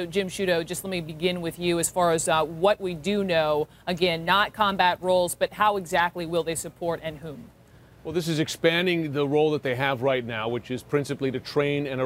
So Jim Sciutto, just let me begin with you as far as what we do know. Again, not combat roles, but how exactly will they support and whom? Well, this is expanding the role that they have right now, which is principally to train and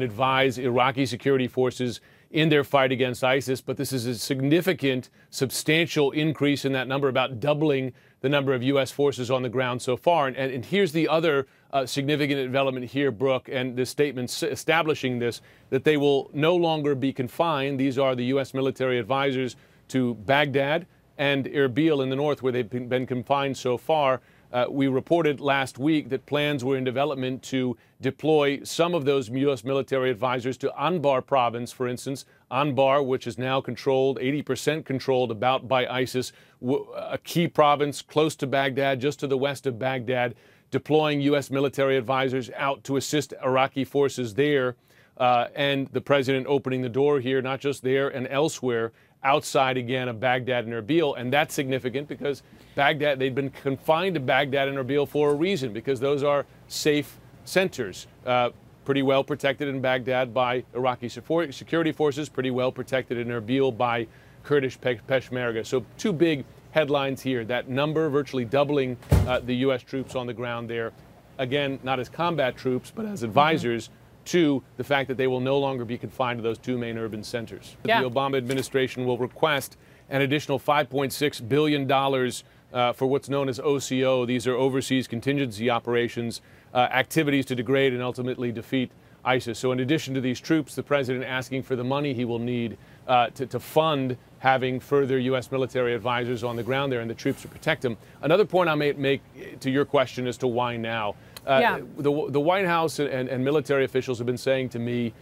advise Iraqi security forces in their fight against ISIS. But this is a significant, substantial increase in that number, about doubling the number of U.S. forces on the ground so far. And here's the other significant development here, Brooke, and the statement establishing this, that they will no longer be confined. These are the U.S. military advisors to Baghdad and Erbil in the north, where they've been confined so far. We reported last week that plans were in development to deploy some of those U.S. military advisors to Anbar province, for instance. Anbar, which is now controlled, 80% controlled about by ISIS, a key province close to Baghdad, just to the west of Baghdad, deploying U.S. military advisors out to assist Iraqi forces there. And the president opening the door here, not just there and elsewhere, outside again of Baghdad and Erbil. And that's significant because Baghdad, they've been confined to Baghdad and Erbil for a reason, because those are safe centers, pretty well protected in Baghdad by Iraqi security forces, pretty well protected in Erbil by Kurdish Peshmerga. So two big headlines here, that number virtually doubling the U.S. troops on the ground there. Again, not as combat troops, but as advisors to the fact that they will no longer be confined to those two main urban centers. Yeah. The Obama administration will request an additional $5.6 billion for what's known as OCO. These are overseas contingency operations, activities to degrade and ultimately defeat ISIS. So in addition to these troops, the president asking for the money he will need to fund having further U.S. military advisors on the ground there and the troops to protect them. Another point I may make to your question as to why now. The White House and military officials have been saying to me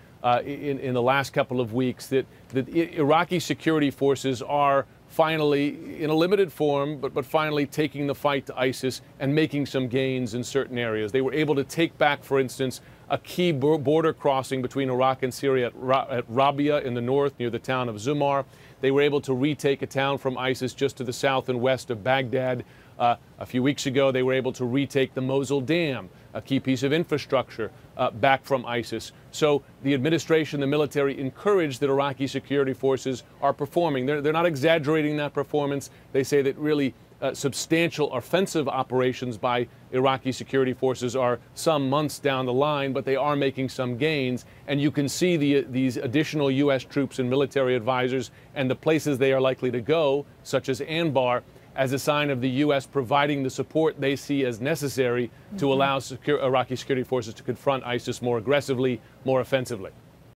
in the last couple of weeks that Iraqi security forces are finally, in a limited form, but finally taking the fight to ISIS and making some gains in certain areas. They were able to take back, for instance, a key border crossing between Iraq and Syria at Rabia in the north near the town of Zumar. They were able to retake a town from ISIS just to the south and west of Baghdad. A few weeks ago, they were able to retake the Mosul Dam, a key piece of infrastructure, back from ISIS. So the administration, the military, encouraged that Iraqi security forces are performing. They're not exaggerating that performance. They say that really substantial offensive operations by Iraqi security forces are some months down the line, but they are making some gains. And you can see these additional U.S. troops and military advisors and the places they are likely to go, such as Anbar, as a sign of the U.S. providing the support they see as necessary to allow Iraqi security forces to confront ISIS more aggressively, more offensively.